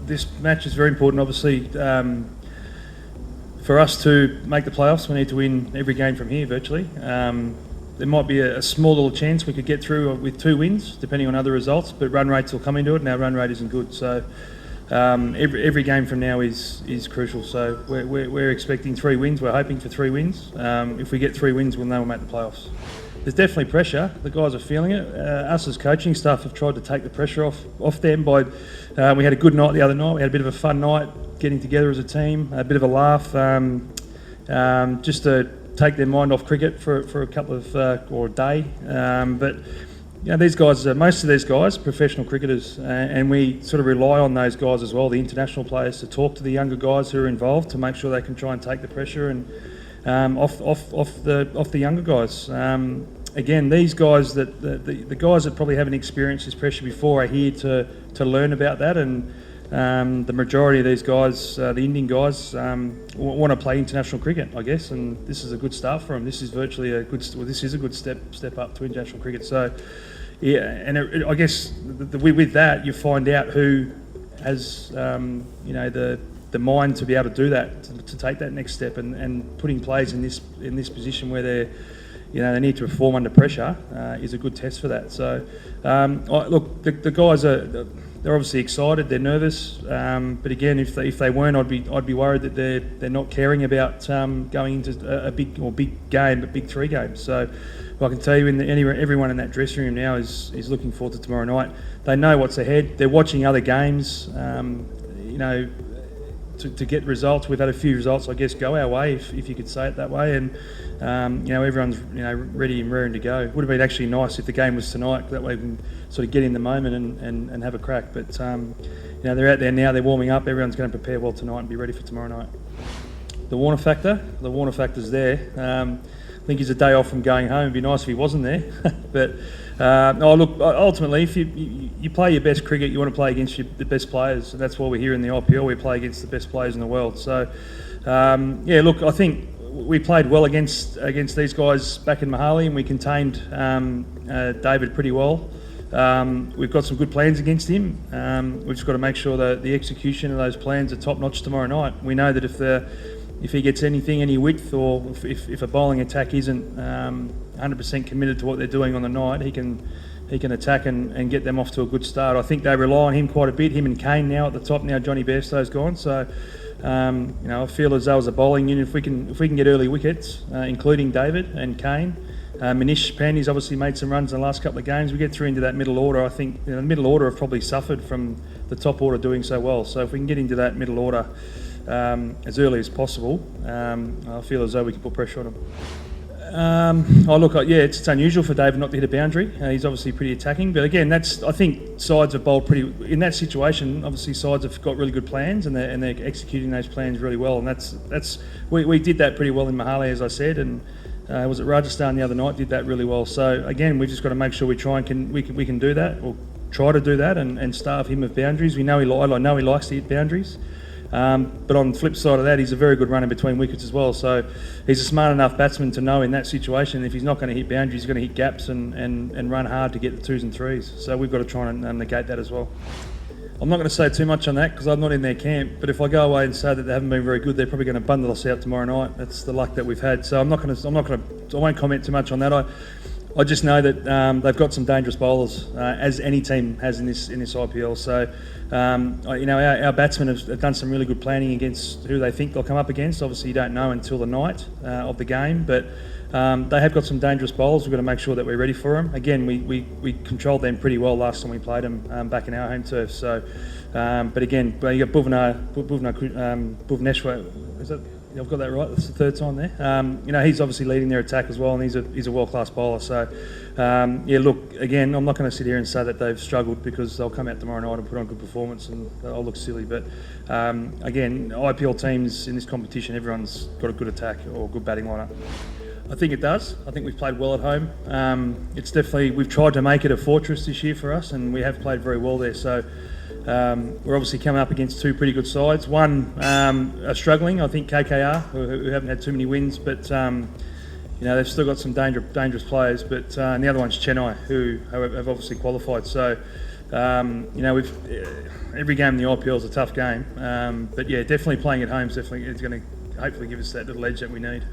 this match is very important, obviously. For us to make the playoffs, we need to win every game from here, virtually. There might be a small little chance we could get through with 2 wins, depending on other results, but run rates will come into it, and our run rate isn't good. So every game from now is crucial. So we're expecting 3 wins. We're hoping for 3 wins. If we get 3 wins, we'll know we'll make the playoffs. There's definitely pressure. The guys are feeling it. Us as coaching staff have tried to take the pressure off them by. We had a good night the other night. We had a bit of a fun night, getting together as a team, a bit of a laugh, just to take their mind off cricket for a couple of or a day. But these guys, most of these guys, professional cricketers, and we sort of rely on those guys as well, the international players, to talk to the younger guys who are involved to make sure they can try and take the pressure and off the younger guys. Again, these guys the guys that probably haven't experienced this pressure before are here to learn about that, and the majority of these guys, the Indian guys, want to play international cricket, I guess, and this is a good start for them. This is virtually this is a good step up to international cricket. So, yeah, and I guess with that you find out who has the mind to be able to do that, to take that next step, and putting players in this position where they need to perform under pressure is a good test for that. So, look, the guys they're obviously excited, they're nervous, but again, if they weren't, I'd be worried that they're not caring about going into a big game, but big 3 games. So, I can tell you, everyone in that dressing room now is looking forward to tomorrow night. They know what's ahead. They're watching other games. To get results. We've had a few results, I guess, go our way, if you could say it that way, and everyone's ready and raring to go. It would have been actually nice if the game was tonight, that way we can sort of get in the moment and have a crack. But they're out there now, they're warming up. Everyone's going to prepare well tonight and be ready for tomorrow night. The Warner factor's there. I think he's a day off from going home. It'd be nice if he wasn't there. But look, ultimately, if you play your best cricket, you want to play against the best players. And that's why we're here in the IPL. We play against the best players in the world. So, look, I think we played well against these guys back in Mohali, and we contained David pretty well. We've got some good plans against him. We've just got to make sure that the execution of those plans are top notch tomorrow night. We know that if he gets any width, or if a bowling attack isn't 100% committed to what they're doing on the night, he can attack and get them off to a good start. I think they rely on him quite a bit. Him and Kane now at the top. Now Johnny Bairstow's gone, so I feel as though as a bowling unit, if we can get early wickets, including David and Kane. Manish Pandey's obviously made some runs in the last couple of games. We get through into that middle order. I think the middle order have probably suffered from the top order doing so well. So if we can get into that middle order as early as possible, I feel as though we can put pressure on them. It's unusual for David not to hit a boundary. He's obviously pretty attacking, but again, I think sides have bowled pretty in that situation. Obviously, sides have got really good plans, and they're executing those plans really well. And we did that pretty well in Mohali, as I said, and was it Rajasthan the other night did that really well. So again, we've just got to make sure we can do that, or try to do that, and starve him of boundaries. I know he likes to hit boundaries. But on the flip side of that, he's a very good runner between wickets as well. So he's a smart enough batsman to know in that situation, if he's not going to hit boundaries, he's going to hit gaps and run hard to get the 2s and 3s. So we've got to try and negate that as well. I'm not going to say too much on that because I'm not in their camp. But if I go away and say that they haven't been very good, they're probably going to bundle us out tomorrow night. That's the luck that we've had. So I won't comment too much on that. I just know that they've got some dangerous bowlers, as any team has in this IPL. So, our batsmen have done some really good planning against who they think they'll come up against. Obviously, you don't know until the night of the game, but they have got some dangerous bowlers. We've got to make sure that we're ready for them. Again, we controlled them pretty well last time we played them back in our home turf. So, but again, you got Bhuvneshwar. Is that? I've got that right. That's the 3rd time there. He's obviously leading their attack as well, and he's a world-class bowler. So, look, again, I'm not going to sit here and say that they've struggled, because they'll come out tomorrow night and put on a good performance, and I'll look silly. But again, IPL teams in this competition, everyone's got a good attack or good batting lineup. I think it does. I think we've played well at home. It's definitely, we've tried to make it a fortress this year for us, and we have played very well there. So. We're obviously coming up against 2 pretty good sides. One are struggling, I think KKR, who haven't had too many wins, but they've still got some dangerous players. But and the other one's Chennai, who have obviously qualified. So We've every game in the IPL is a tough game, but yeah, definitely playing at home is going to hopefully give us that little edge that we need.